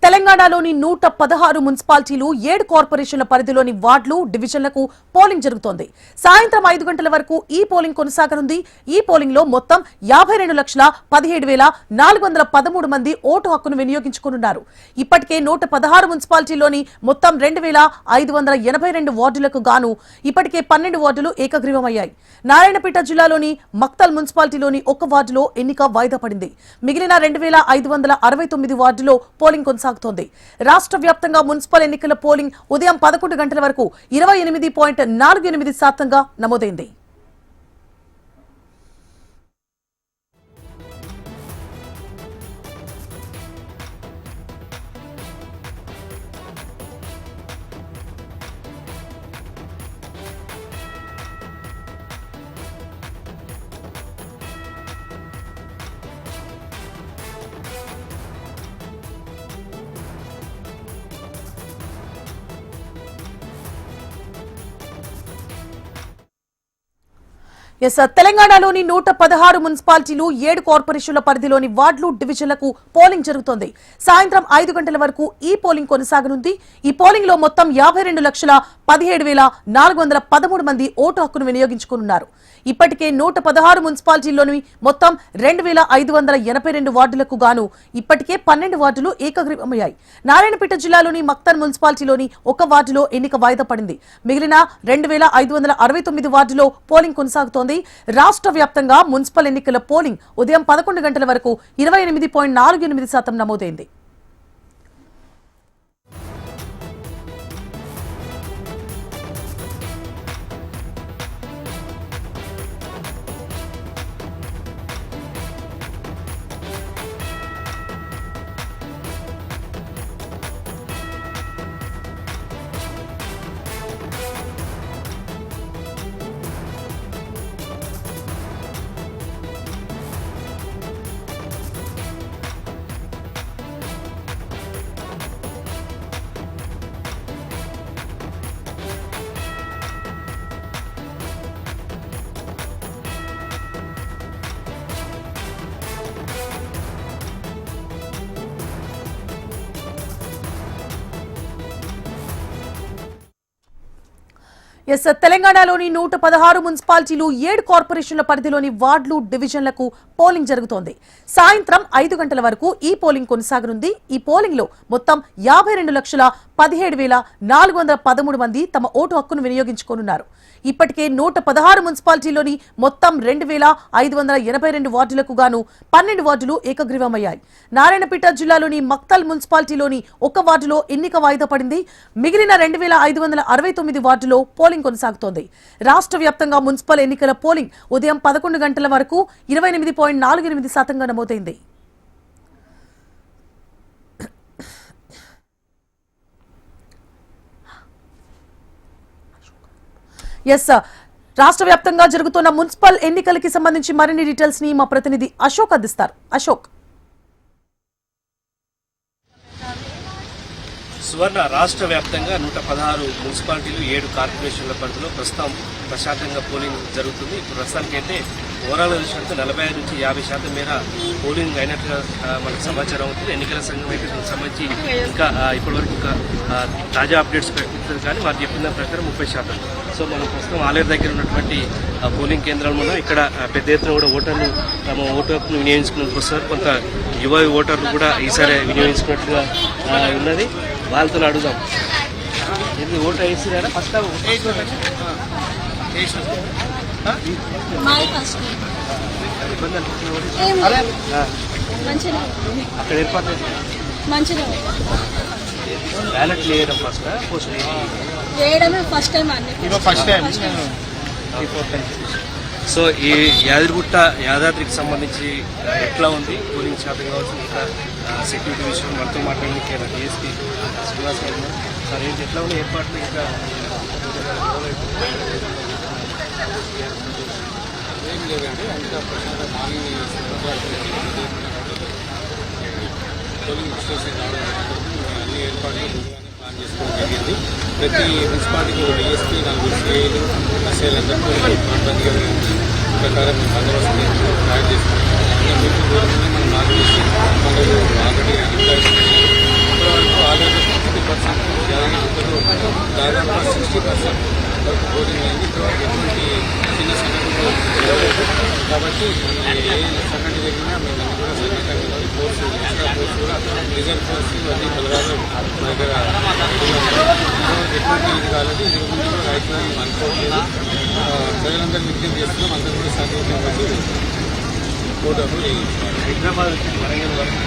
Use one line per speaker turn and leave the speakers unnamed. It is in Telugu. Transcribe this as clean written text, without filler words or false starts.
తెలంగాణలోని 116 మున్సిపాలిటీలు 7 కార్పొరేషన్ల పరిధిలోని వార్డులు డివిజన్లకు పోలింగ్ జరుగుతోంది. సాయంత్రం 5 గంటల వరకు ఈ పోలింగ్ కొనసాగనుంది. ఈ పోలింగ్ లో మొత్తం 52,17,413 మంది ఓటు హక్కును వినియోగించుకున్నారు. ఇప్పటికే 116 మున్సిపాలిటీల్లోని మొత్తం 2,582 వార్డులకు గాను ఇప్పటికే 12 వార్డులు ఏకగ్రీవమయ్యాయి. నారాయణపేట జిల్లాలోని మక్తల్ మున్సిపాలిటీలోని ఒక వార్డులో ఎన్నిక వాయిదా పడింది. మిగిలిన 2,569 వార్డులో పోలింగ్ కొనసాగుతోంది. రాష్ట్ర వ్యాప్తంగా మున్సిపల్ ఎన్నికల పోలింగ్ ఉదయం 11 గంటల వరకు 28.48% నమోదైంది. తెలంగాణలోని 116 మున్సిపాలిటీలు 7 కార్పొరేషన్ల పరిధిలోని వార్డులు డివిజన్లకు పోలింగ్ జరుగుతోంది. సాయంత్రం 5 గంటల వరకు ఈ పోలింగ్ కొనసాగనుంది. ఈ పోలింగ్ లో మొత్తం 52,17,413 మంది ఓటు హక్కును వినియోగించుకున్నారు. ఇప్పటికే 116 మున్సిపాలిటీల్లోని మొత్తం 2,582 వార్డులకు గాను ఇప్పటికే 12 వార్డులు ఏకగ్రీవమయ్యాయి. నారాయణపేట జిల్లాలోని మక్తల్ మున్సిపాలిటీలోని ఒక వార్డులో ఎన్నిక వాయిదా పడింది. మిగిలిన 2,569 వార్డులో పోలింగ్ కొనసాగుతోంది. రాష్ట్ర వ్యాప్తంగా మున్సిపల్ ఎన్నికల పోలింగ్ ఉదయం 11 గంటల వరకు 28.48% నమోదైంది. తెలంగాణలోని 116 మున్సిపాలిటీలు 7 కార్పొరేషన్ల పరిధిలోని వార్డులు డివిజన్లకు పోలింగ్ జరుగుతోంది. సాయంత్రం 5 గంటల వరకు ఈ పోలింగ్ కొనసాగనుంది. ఈ పోలింగ్ లో మొత్తం 52,17,413 మంది తమ ఓటు హక్కును వినియోగించుకున్నారు. ఇప్పటికే 116 మున్సిపాలిటీలోని మొత్తం 2,582 వార్డులకు గాను 12 వార్డులు ఏకగ్రీవమయ్యాయి. నారాయణపేట జిల్లాలోని మక్తల్ మున్సిపాలిటీలోని ఒక వార్డులో ఎన్నిక వాయిదా పడింది. మిగిలిన 2,569 వార్డులో పోలింగ్ కొనసాగుతోంది. రాష్ట్ర వ్యాప్తంగా మున్సిపల్ ఎన్నికల పోలింగ్ ఉదయం 11 గంటల వరకు 28.48% నమోదైంది. రాష్ట్ర వ్యాప్తంగా జరుగుతున్న మున్సిపల్ ఎన్నికలకి సంబంధించి మరిన్ని డీటెయిల్స్ ని మా ప్రతినిధి అశోక్ అందిస్తారు. అశోక్.
సువర్ణ రాష్ట్ర వ్యాప్తంగా 116 మున్సిపాలిటీలు 7 కార్పొరేషన్ల పరిధిలో ప్రస్తుతం ప్రశాంతంగా పోలింగ్ జరుగుతుంది. ఇప్పుడు ప్రస్తుతానికి అయితే ఓవరాల్ చూసినట్టు 45 నుంచి 50% మేర పోలింగ్ అయినట్టుగా మనకు సమాచారం అవుతుంది. ఎన్నికల సంఘం అయితే సంబంధించి ఇంకా ఇప్పటివరకు ఇంకా తాజా అప్డేట్స్ ప్రకటించారు, కానీ వారు చెప్పిన ప్రకారం 30%. సో మనం ప్రస్తుతం ఆలేరు దగ్గర ఉన్నటువంటి పోలింగ్ కేంద్రంలో ఇక్కడ పెద్ద ఎత్తున కూడా ఓటర్లు తమ ఓటు హక్కును వినియోగించుకునేందుకు వస్తారు. కొంత యువ ఓటర్లు కూడా ఈసారి వినియోగించుకున్నట్లుగా ఉన్నది. వాళ్ళతో అడుగుదాం. ఇది ఓటు వేసినారా? ఫస్ట్ అక్కడ ఏర్పాటు బ్యాలెట్ వేయడం ఫస్ట్ పోస్ట్ సో ఈ యాదాద్రికి సంబంధించి ఎట్లా ఉంది పోలింగ్ శాతం కావచ్చు, ఇంకా సెక్యూరిటీ విషయం మనతో మాట్లాడడానికి డిఎస్పీ శ్రీనివాస్ గారు సార్, ఏంటి ఎట్లా ఉన్నాయి ఏర్పాట్లు? ఇంకా
ఏం లేదండి, అంతా ప్రశాంత మార్నింగ్ పోలింగ్ స్టేషన్ రావడం అన్ని ఏర్పాట్లు ప్లాన్ చేసుకోవడం జరిగింది. ప్రతి మున్సిపాలిటీకి ఒక డిఎస్పీ, 4 సిఐలు, ఎస్ఐలందరితో ఇబ్బందిగా ప్రకారం బందోబస్తు తయారు చేసుకుంటాం. ఇంకా మీకు దూరంగానే మనం మార్క్ చేసి మనకు ఆల్రెడీ కాబట్టి ఏ సంఘటన జరిగినా మేము అన్ని కూడా సన్నద్ధంగా ఫోర్స్ ఎక్స్ట్రా ఫోర్స్ కూడా రిజర్వ్ ఫోర్స్ అన్ని బలగాలు మా దగ్గర ఎటువంటి ఇది కాలేదు. ఇది గురించి కూడా రైతులను అనుకోవట్లేదు. ప్రజలందరూ విజ్ఞప్తి చేస్తున్నాం. అందరూ కూడా సాధ్యత వచ్చి కోటకు
హైదరాబాద్ వరంగల్ వరకు